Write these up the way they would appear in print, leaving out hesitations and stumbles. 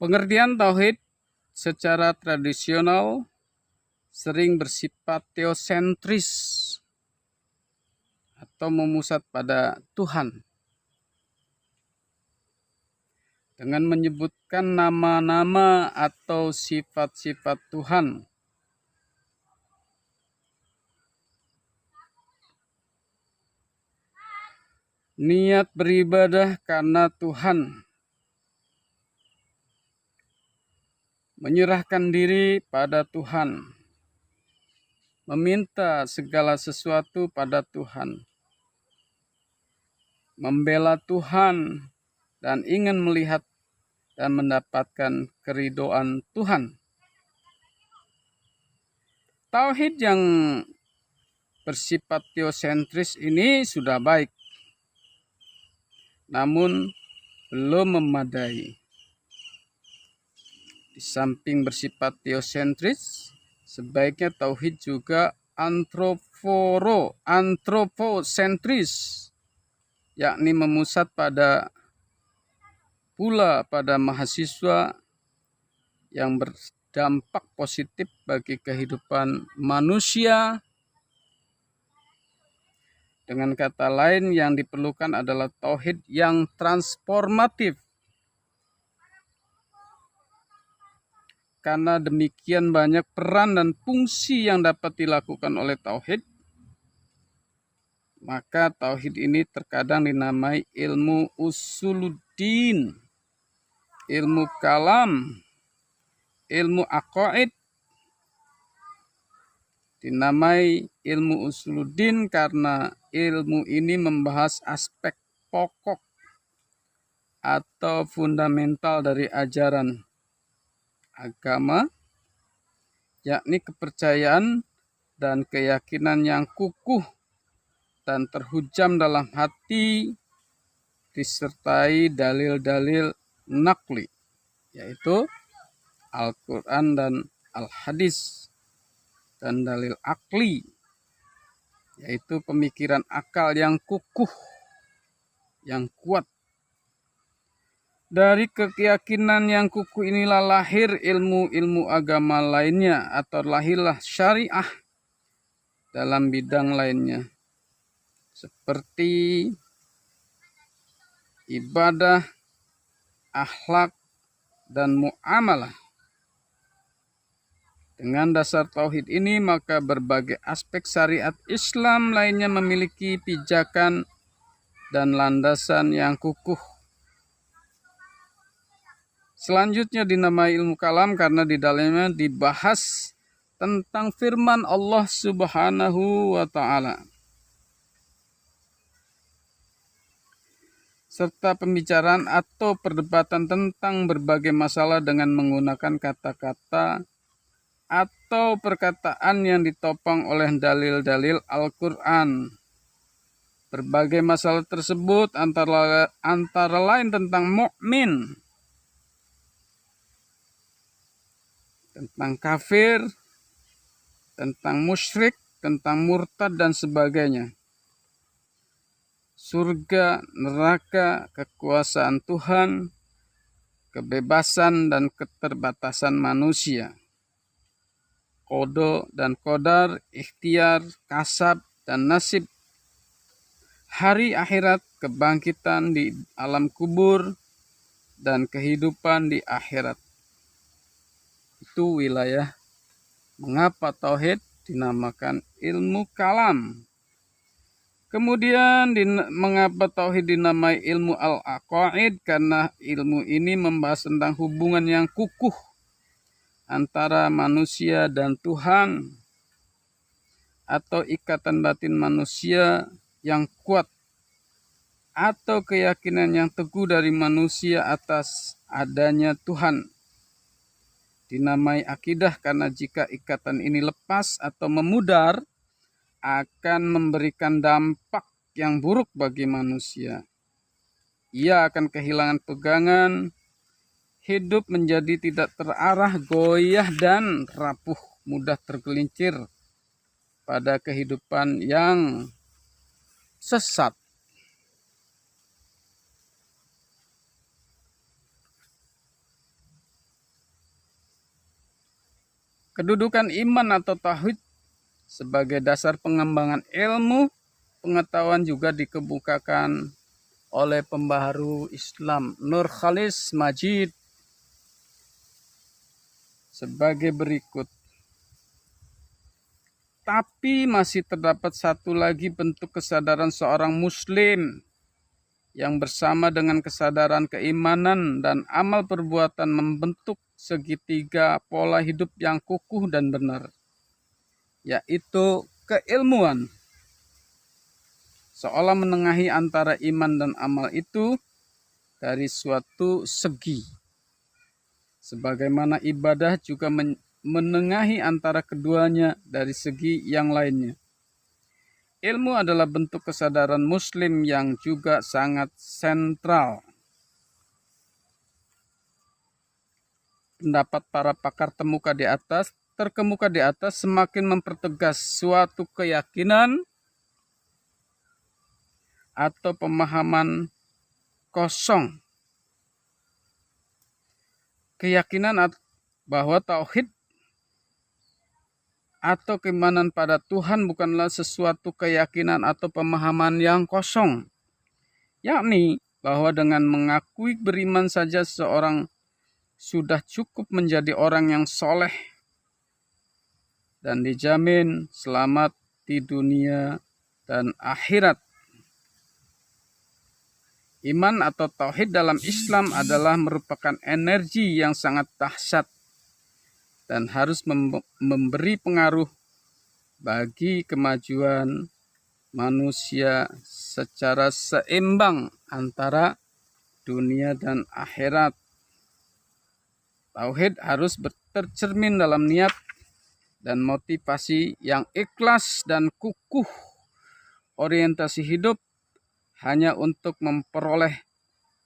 Pengertian tauhid secara tradisional sering bersifat teosentris atau memusat pada Tuhan dengan menyebutkan nama-nama atau sifat-sifat Tuhan. Niat beribadah karena Tuhan, menyerahkan diri pada Tuhan, meminta segala sesuatu pada Tuhan, membela Tuhan, dan ingin melihat dan mendapatkan keridhaan Tuhan. Tauhid yang bersifat teosentris ini sudah baik, namun belum memadai. Di samping bersifat teosentris, sebaiknya tauhid juga antroposentris, yakni memusat pada mahasiswa yang berdampak positif bagi kehidupan manusia. Dengan kata lain, yang diperlukan adalah tauhid yang transformatif. Karena demikian banyak peran dan fungsi yang dapat dilakukan oleh tauhid, maka tauhid ini terkadang dinamai ilmu usuluddin, ilmu kalam, ilmu aqaid. Dinamai ilmu usuluddin karena ilmu ini membahas aspek pokok atau fundamental dari ajaran agama, yakni kepercayaan dan keyakinan yang kukuh dan terhujam dalam hati, disertai dalil-dalil naqli, yaitu Al-Quran dan Al-Hadis, dan dalil akli, yaitu pemikiran akal yang kukuh, yang kuat. Dari keyakinan yang kukuh inilah lahir ilmu-ilmu agama lainnya, atau lahirlah syariah dalam bidang lainnya, seperti ibadah, akhlak, dan muamalah. Dengan dasar tauhid ini, maka berbagai aspek syariat Islam lainnya memiliki pijakan dan landasan yang kukuh. Selanjutnya dinamai ilmu kalam karena di dalamnya dibahas tentang firman Allah Subhanahu wa Ta'ala, serta pembicaraan atau perdebatan tentang berbagai masalah dengan menggunakan kata-kata atau perkataan yang ditopang oleh dalil-dalil Al-Quran. Berbagai masalah tersebut antara lain tentang mukmin, tentang kafir, tentang musyrik, tentang murtad, dan sebagainya. Surga, neraka, kekuasaan Tuhan, kebebasan dan keterbatasan manusia, qada dan qadar, ikhtiar, kasab dan nasib, hari akhirat, kebangkitan di alam kubur, dan kehidupan di akhirat. Itu wilayah mengapa tauhid dinamakan ilmu kalam. Kemudian mengapa tauhid dinamai ilmu al-aqaid? Karena ilmu ini membahas tentang hubungan yang kukuh antara manusia dan Tuhan, atau ikatan batin manusia yang kuat, atau keyakinan yang teguh dari manusia atas adanya Tuhan. Dinamai akidah karena jika ikatan ini lepas atau memudar, akan memberikan dampak yang buruk bagi manusia. Ia akan kehilangan pegangan, hidup menjadi tidak terarah, goyah, dan rapuh, mudah tergelincir pada kehidupan yang sesat. Kedudukan iman atau tauhid sebagai dasar pengembangan ilmu pengetahuan juga dikemukakan oleh pembaharu Islam Nurkhalis Majid sebagai berikut. Tapi masih terdapat satu lagi bentuk kesadaran seorang muslim yang bersama dengan kesadaran keimanan dan amal perbuatan membentuk segitiga pola hidup yang kukuh dan benar, yaitu keilmuan. Seolah menengahi antara iman dan amal itu dari suatu segi. Sebagaimana ibadah juga menengahi antara keduanya dari segi yang lainnya. Ilmu adalah bentuk kesadaran muslim yang juga sangat sentral. Pendapat para pakar terkemuka di atas semakin mempertegas suatu keyakinan atau pemahaman kosong. Keyakinan bahwa tauhid atau keimanan pada Tuhan bukanlah sesuatu keyakinan atau pemahaman yang kosong, yakni bahwa dengan mengakui beriman saja seseorang sudah cukup menjadi orang yang soleh dan dijamin selamat di dunia dan akhirat. Iman atau tauhid dalam Islam adalah merupakan energi yang sangat dahsyat dan harus memberi pengaruh bagi kemajuan manusia secara seimbang antara dunia dan akhirat. Tauhid harus tercermin dalam niat dan motivasi yang ikhlas dan kukuh, orientasi hidup hanya untuk memperoleh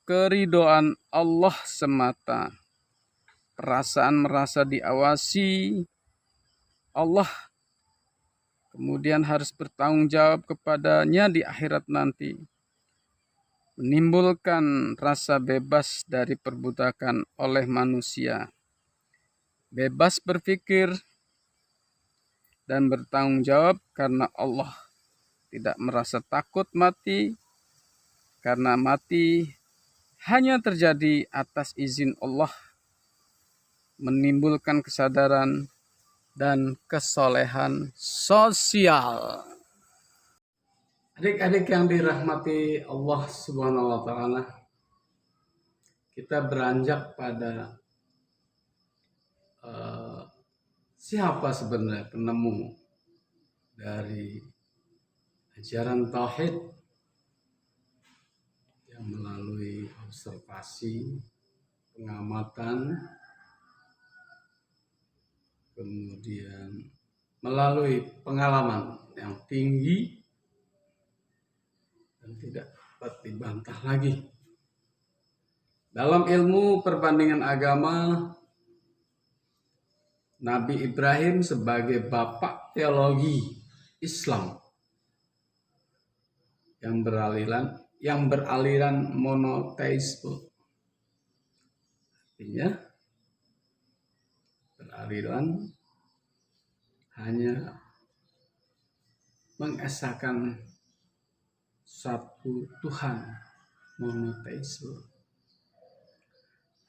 keridhaan Allah semata. Perasaan merasa diawasi Allah, kemudian harus bertanggung jawab kepadanya di akhirat nanti. Menimbulkan rasa bebas dari perbudakan oleh manusia. Bebas berpikir dan bertanggung jawab karena Allah. Tidak merasa takut mati, karena mati hanya terjadi atas izin Allah. Menimbulkan kesadaran dan kesolehan sosial. Adik-adik yang dirahmati Allah Subhanahu wa taala, kita beranjak pada siapa sebenarnya penemu dari ajaran tauhid yang melalui observasi, pengamatan, kemudian melalui pengalaman yang tinggi dan tidak dapat dibantah lagi. Dalam ilmu perbandingan agama, Nabi Ibrahim sebagai bapak teologi Islam yang beraliran monoteisme, artinya beraliran hanya mengesahkan satu Tuhan, monoteisme,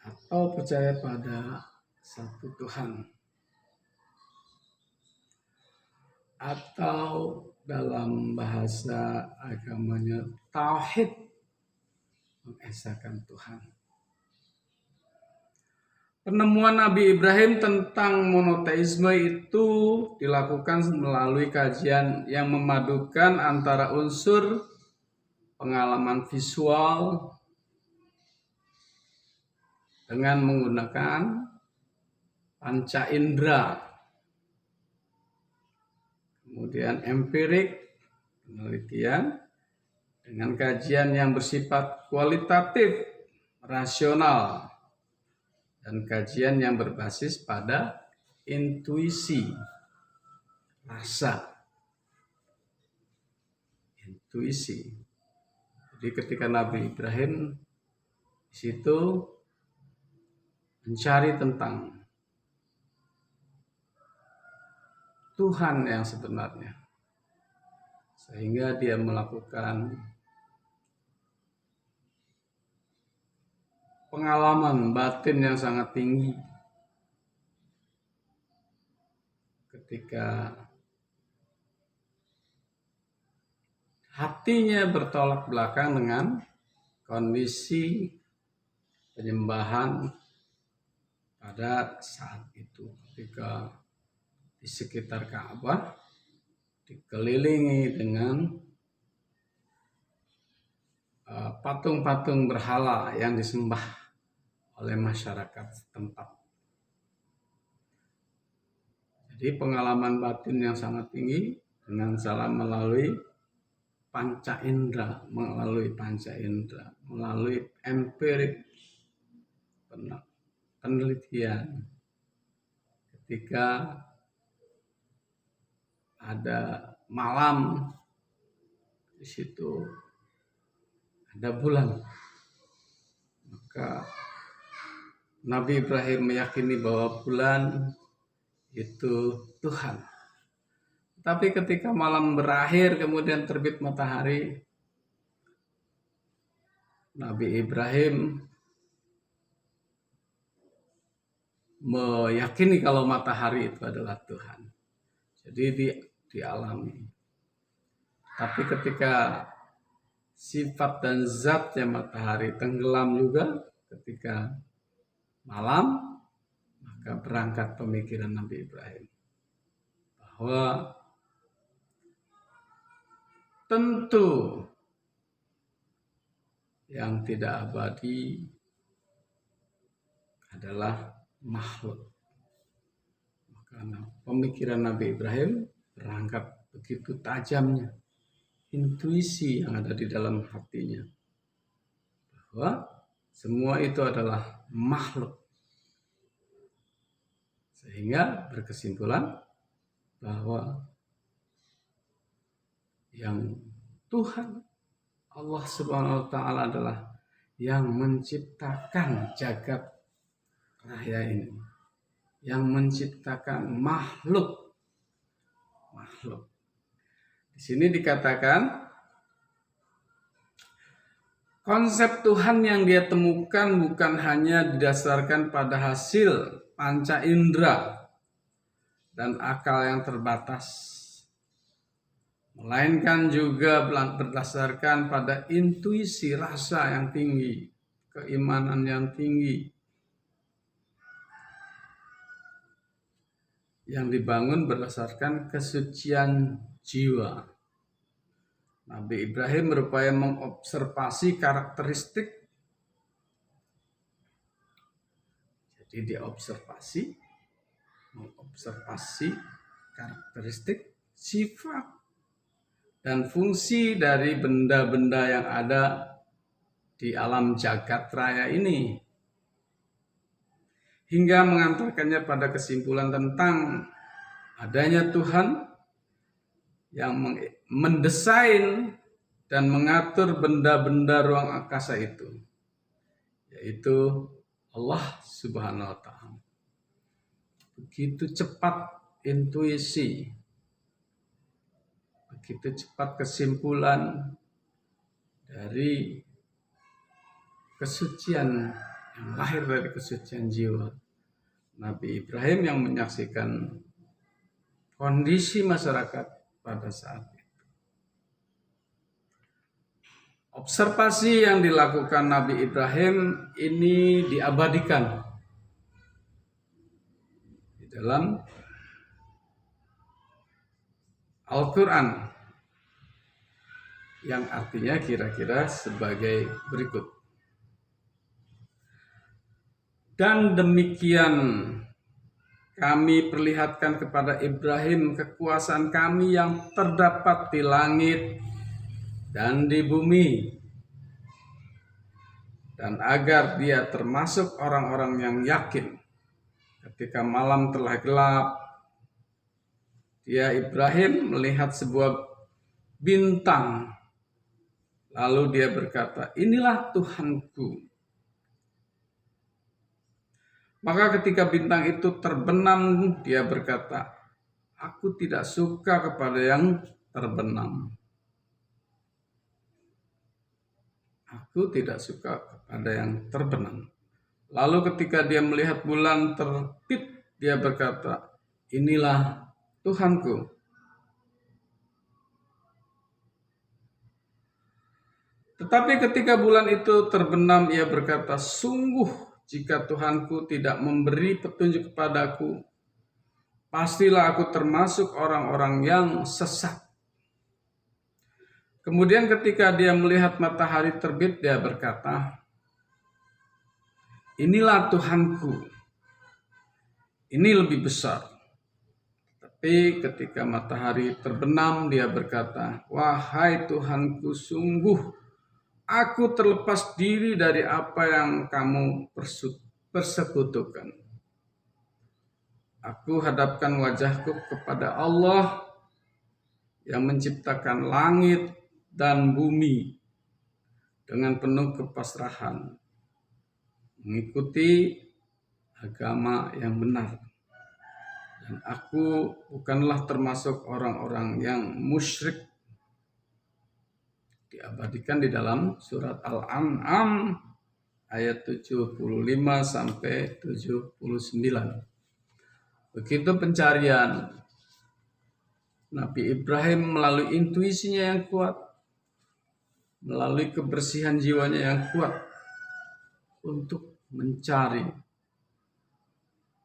atau percaya pada satu Tuhan, atau dalam bahasa agamanya tauhid, mengesahkan Tuhan. Penemuan Nabi Ibrahim tentang monoteisme itu dilakukan melalui kajian yang memadukan antara unsur pengalaman visual dengan menggunakan panca indera, kemudian empirik, penelitian, dengan kajian yang bersifat kualitatif, rasional, dan kajian yang berbasis pada intuisi, rasa, intuisi. Jadi ketika Nabi Ibrahim di situ mencari tentang Tuhan yang sebenarnya. Sehingga dia melakukan pengalaman batin yang sangat tinggi ketika hatinya bertolak belakang dengan kondisi penyembahan pada saat itu, ketika di sekitar Ka'bah dikelilingi dengan patung-patung berhala yang disembah oleh masyarakat setempat. Jadi pengalaman batin yang sangat tinggi dengan cara melalui panca indera, melalui empirik penelitian. Ketika ada malam, di situ ada bulan, maka Nabi Ibrahim meyakini bahwa bulan itu Tuhan. Tapi ketika malam berakhir kemudian terbit matahari, Nabi Ibrahim meyakini kalau matahari itu adalah Tuhan. Jadi dialami. Tapi ketika sifat dan zatnya matahari tenggelam juga ketika malam, maka berangkat pemikiran Nabi Ibrahim bahwa tentu yang tidak abadi adalah makhluk. Maka pemikiran Nabi Ibrahim berangkat begitu tajamnya, intuisi yang ada di dalam hatinya, bahwa semua itu adalah makhluk. Sehingga berkesimpulan bahwa yang Tuhan Allah Subhanahu wa Ta'ala adalah yang menciptakan jagat raya ini, yang menciptakan makhluk. Di sini dikatakan konsep Tuhan yang dia temukan bukan hanya didasarkan pada hasil panca indera dan akal yang terbatas, melainkan juga berdasarkan pada intuisi rasa yang tinggi, keimanan yang tinggi, yang dibangun berdasarkan kesucian jiwa. Nabi Ibrahim berupaya mengobservasi karakteristik. Jadi dia mengobservasi karakteristik, sifat, dan fungsi dari benda-benda yang ada di alam jagat raya ini, hingga mengantarkannya pada kesimpulan tentang adanya Tuhan yang mendesain dan mengatur benda-benda ruang angkasa itu, yaitu Allah Subhanahu wa Ta'ala. Begitu cepat intuisi, begitu cepat kesimpulan dari kesucian yang lahir dari kesucian jiwa Nabi Ibrahim yang menyaksikan kondisi masyarakat pada saat itu. Observasi yang dilakukan Nabi Ibrahim ini diabadikan di dalam Al-Quran, yang artinya kira-kira sebagai berikut. Dan demikian kami perlihatkan kepada Ibrahim kekuasaan kami yang terdapat di langit dan di bumi, dan agar dia termasuk orang-orang yang yakin ketika malam telah gelap. Dia Ibrahim melihat sebuah bintang, lalu dia berkata, "Inilah Tuhanku." Maka ketika bintang itu terbenam, dia berkata, Aku tidak suka kepada yang terbenam. Aku tidak suka kepada yang terbenam. Lalu ketika dia melihat bulan terbit, dia berkata, inilah Tuhanku. Tetapi ketika bulan itu terbenam, ia berkata, sungguh jika Tuhanku tidak memberi petunjuk kepadaku, pastilah aku termasuk orang-orang yang sesat. Kemudian ketika dia melihat matahari terbit, dia berkata, inilah Tuhanku, ini lebih besar. Tapi ketika matahari terbenam, dia berkata, wahai Tuhanku, sungguh aku terlepas diri dari apa yang kamu persekutukan. Aku hadapkan wajahku kepada Allah yang menciptakan langit dan bumi dengan penuh kepasrahan, mengikuti agama yang benar. Dan aku bukanlah termasuk orang-orang yang musyrik. Diabadikan di dalam surat Al-An'am ayat 75 sampai 79. Begitu pencarian Nabi Ibrahim melalui intuisinya yang kuat, melalui kebersihan jiwanya yang kuat untuk mencari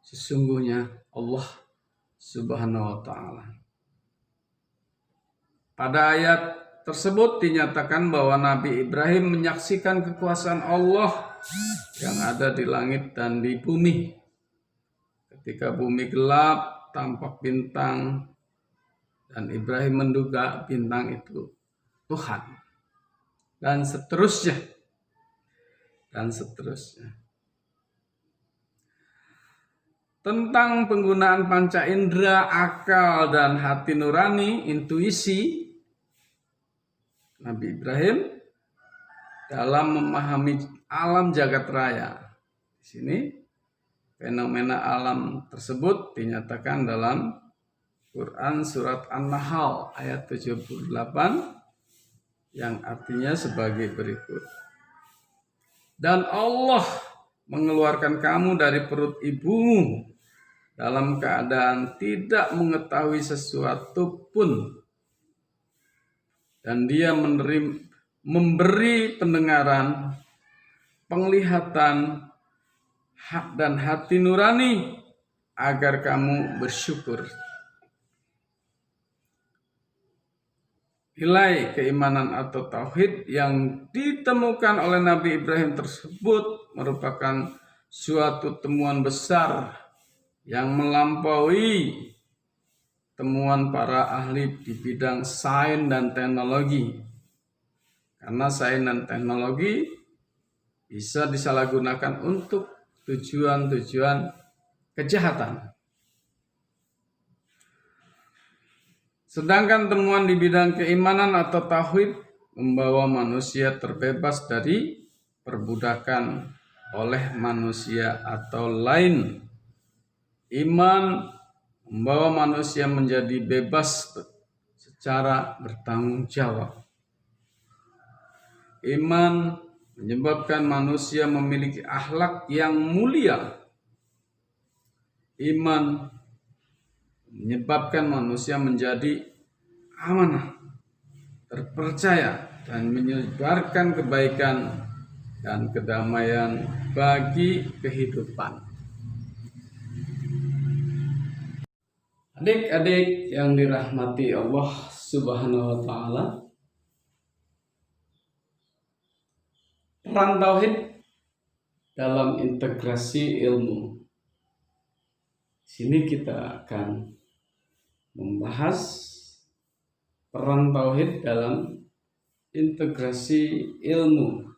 sesungguhnya Allah Subhanahu wa ta'ala. Pada ayat tersebut dinyatakan bahwa Nabi Ibrahim menyaksikan kekuasaan Allah yang ada di langit dan di bumi. Ketika bumi gelap, tampak bintang, dan Ibrahim menduga bintang itu Tuhan. Dan seterusnya. Dan seterusnya. Tentang penggunaan panca indera, akal, dan hati nurani, intuisi, Nabi Ibrahim dalam memahami alam jagat raya. Di sini fenomena alam tersebut dinyatakan dalam Quran surat An-Nahl ayat 78 yang artinya sebagai berikut. Dan Allah mengeluarkan kamu dari perut ibumu dalam keadaan tidak mengetahui sesuatu pun. Dan dia memberi pendengaran, penglihatan, dan hati nurani agar kamu bersyukur. Nilai keimanan atau tauhid yang ditemukan oleh Nabi Ibrahim tersebut merupakan suatu temuan besar yang melampaui temuan para ahli di bidang sains dan teknologi. Karena sains dan teknologi bisa disalahgunakan untuk tujuan-tujuan kejahatan. Sedangkan temuan di bidang keimanan atau tauhid membawa manusia terbebas dari perbudakan oleh manusia atau lain. Iman membawa manusia menjadi bebas secara bertanggung jawab. Iman menyebabkan manusia memiliki akhlak yang mulia. Iman menyebabkan manusia menjadi amanah, terpercaya, dan menyebarkan kebaikan dan kedamaian bagi kehidupan. Adik-adik yang dirahmati Allah Subhanahu wa ta'ala, peran tauhid dalam integrasi ilmu. Sini kita akan membahas peran tauhid dalam integrasi ilmu.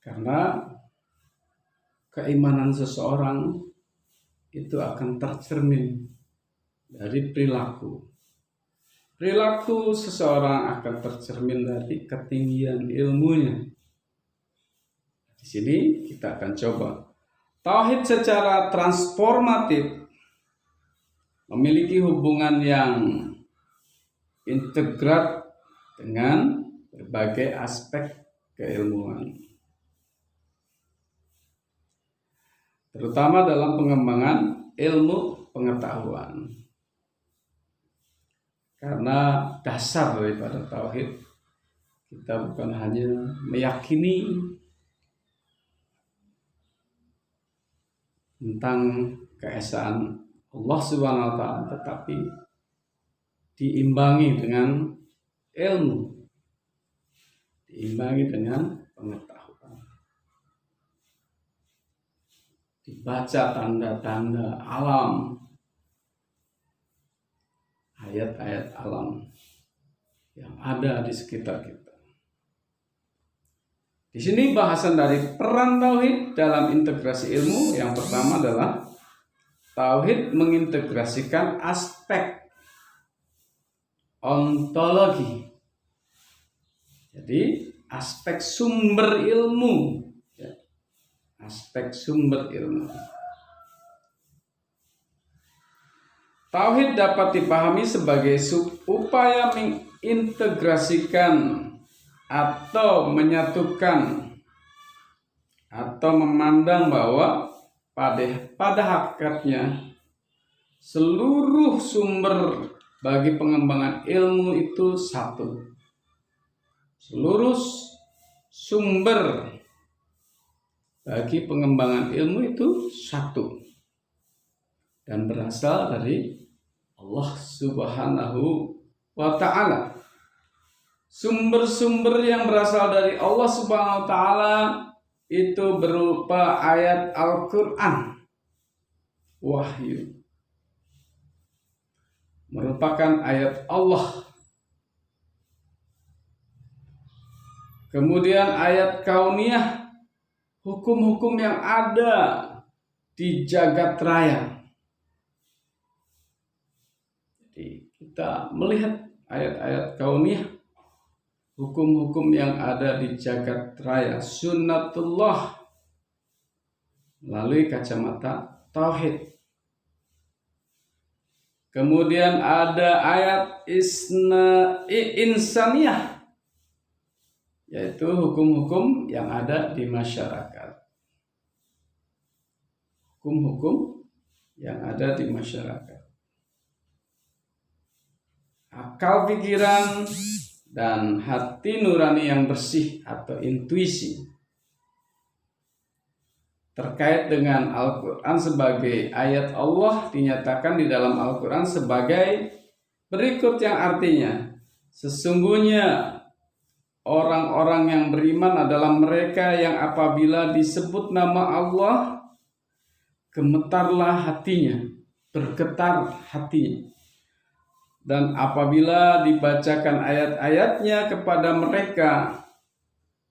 Karena keimanan seseorang itu akan tercermin dari perilaku. Perilaku seseorang akan tercermin dari ketinggian ilmunya. Di sini kita akan coba Tauhid secara transformatif memiliki hubungan yang integrat dengan berbagai aspek keilmuan, terutama dalam pengembangan ilmu pengetahuan. Karena dasar daripada tauhid, kita bukan hanya meyakini tentang keesaan Allah Subhanahu wa taala, tetapi diimbangi dengan ilmu, diimbangi dengan pengetahuan. Dibaca tanda-tanda alam, ayat-ayat alam yang ada di sekitar kita. Di sini bahasan dari peran tauhid dalam integrasi ilmu. Yang pertama adalah tauhid mengintegrasikan aspek ontologi. Jadi aspek sumber ilmu, aspek sumber ilmu. Tauhid dapat dipahami sebagai upaya mengintegrasikan atau menyatukan atau memandang bahwa pada hakikatnya seluruh sumber bagi pengembangan ilmu itu satu. Seluruh sumber bagi pengembangan ilmu itu satu dan berasal dari Allah Subhanahu wa ta'ala. Sumber-sumber yang berasal dari Allah Subhanahu wa ta'ala itu berupa ayat Al-Quran, wahyu, merupakan ayat Allah. Kemudian ayat kauniyah, hukum-hukum yang ada di jagat raya. Jadi kita melihat ayat-ayat kauniyah, hukum-hukum yang ada di jagat raya, sunnatullah, melalui kacamata tauhid. Kemudian ada ayat insaniyah, yaitu hukum-hukum yang ada di masyarakat. Hukum-hukum yang ada di masyarakat. Akal pikiran dan hati nurani yang bersih atau intuisi terkait dengan Al-Quran sebagai ayat Allah dinyatakan di dalam Al-Quran sebagai berikut, yang artinya sesungguhnya orang-orang yang beriman adalah mereka yang apabila disebut nama Allah gemetarlah hatinya, bergetar hatinya. Dan apabila dibacakan ayat-ayatnya kepada mereka,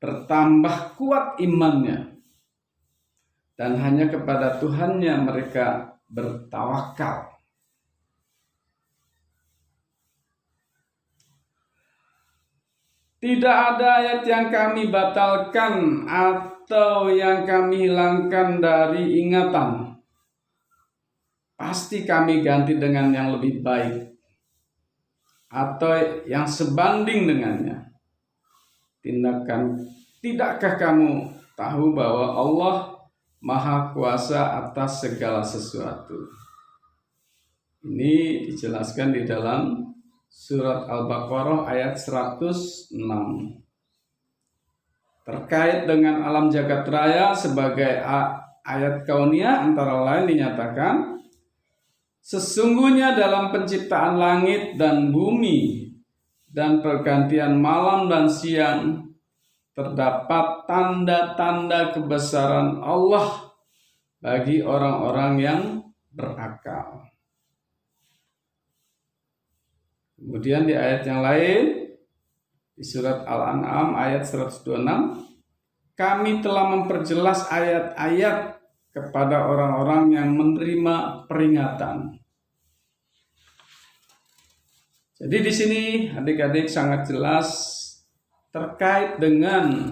bertambah kuat imannya. Dan hanya kepada Tuhannya mereka bertawakal. Tidak ada ayat yang kami batalkan atau yang kami hilangkan dari ingatan. Pasti kami ganti dengan yang lebih baik atau yang sebanding dengannya. Tidakkah kamu tahu bahwa Allah Maha Kuasa atas segala sesuatu? Ini dijelaskan di dalam surat Al-Baqarah ayat 106. Terkait dengan alam jagat raya sebagai ayat kauniyah antara lain dinyatakan, sesungguhnya dalam penciptaan langit dan bumi dan pergantian malam dan siang terdapat tanda-tanda kebesaran Allah bagi orang-orang yang berakal. Kemudian di ayat yang lain, di surat Al-An'am ayat 126, kami telah memperjelas ayat-ayat kepada orang-orang yang menerima peringatan. Jadi di sini adik-adik sangat jelas terkait dengan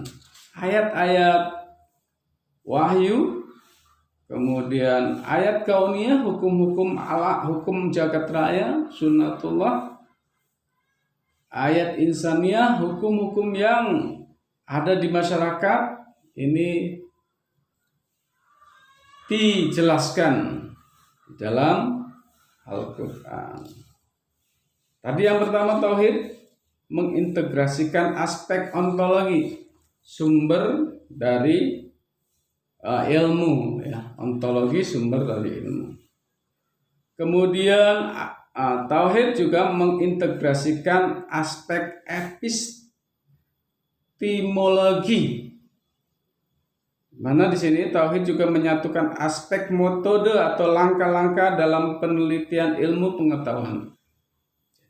ayat-ayat wahyu, Kemudian ayat kauniyah, hukum-hukum ala, hukum jagat raya, sunnatullah. Ayat insaniyah, hukum-hukum yang ada di masyarakat, ini dijelaskan di dalam Al-Quran. Tadi yang pertama tauhid mengintegrasikan aspek ontologi, sumber dari ilmu, ya, ontologi sumber dari ilmu. Kemudian tauhid juga mengintegrasikan aspek epistemologi. Mana di sini tauhid juga menyatukan aspek metode atau langkah-langkah dalam penelitian ilmu pengetahuan.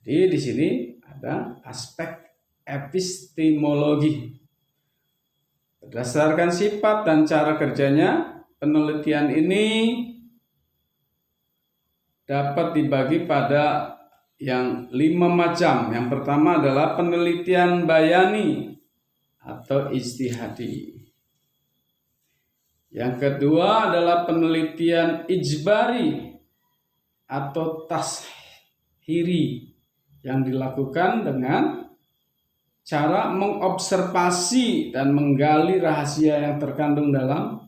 Jadi di sini ada aspek epistemologi. Berdasarkan sifat dan cara kerjanya, penelitian ini dapat dibagi pada yang 5 macam. Yang pertama adalah penelitian bayani atau ijtihadi. Yang kedua adalah penelitian ijbari atau tashiri yang dilakukan dengan cara mengobservasi dan menggali rahasia yang terkandung dalam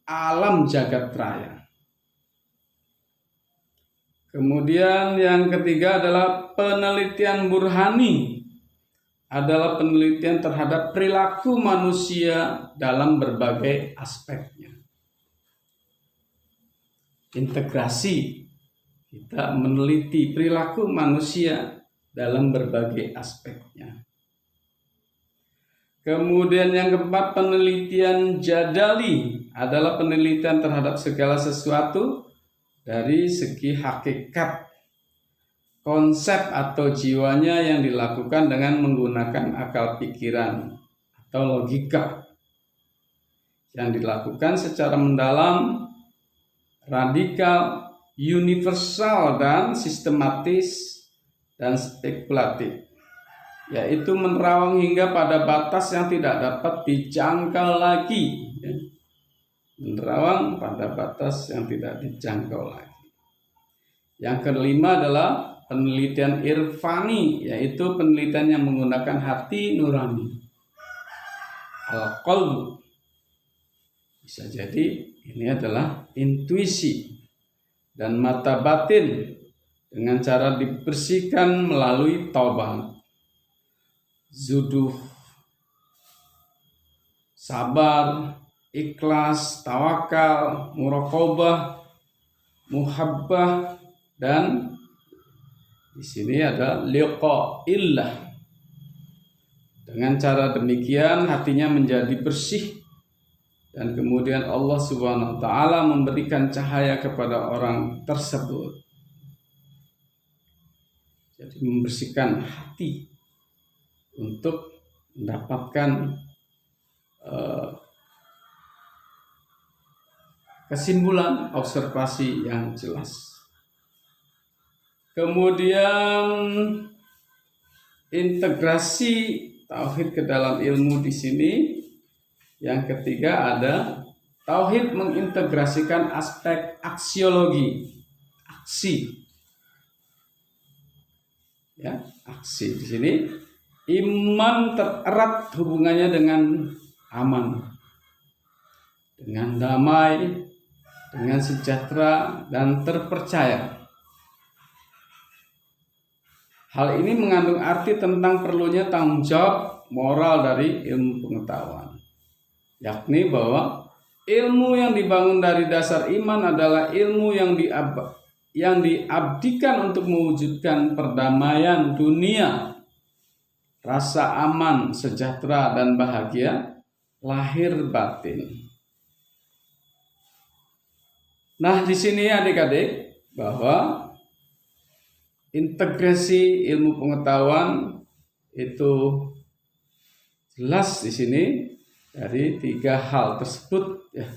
alam jagat raya. Kemudian yang ketiga adalah penelitian burhani, adalah penelitian terhadap perilaku manusia dalam berbagai aspeknya. Integrasi, kita meneliti perilaku manusia dalam berbagai aspeknya. Kemudian yang keempat, penelitian jadali, adalah penelitian terhadap segala sesuatu dari segi hakikat, konsep atau jiwanya yang dilakukan dengan menggunakan akal pikiran atau logika, yang dilakukan secara mendalam, radikal, universal, dan sistematis dan spekulatif, yaitu menerawang hingga pada batas yang tidak dapat dijangkau lagi, menerawang pada batas yang tidak dijangkau lagi. Yang kelima adalah penelitian irfani, yaitu penelitian yang menggunakan hati nurani, al-qalbu. Bisa jadi ini adalah intuisi dan mata batin dengan cara dibersihkan melalui taubat, zuhud, sabar, ikhlas, tawakal, muraqabah, muhabbah, dan di sini ada liqa'illah. Dengan cara demikian hatinya menjadi bersih, dan kemudian Allah Subhanahu wa taala memberikan cahaya kepada orang tersebut. Jadi membersihkan hati untuk mendapatkan kesimpulan observasi yang jelas. Kemudian integrasi tauhid ke dalam ilmu di sini. Yang ketiga ada tauhid mengintegrasikan aspek aksiologi, aksi. Ya, aksi di sini iman tererat hubungannya dengan aman, dengan damai, dengan sejahtera dan terpercaya. Hal ini mengandung arti tentang perlunya tanggung jawab moral dari ilmu pengetahuan, yakni bahwa ilmu yang dibangun dari dasar iman adalah ilmu yang diabdikan untuk mewujudkan perdamaian dunia, rasa aman, sejahtera, dan bahagia lahir batin. Nah, di sini adik-adik bahwa integrasi ilmu pengetahuan itu jelas di sini dari 3 hal tersebut, ya.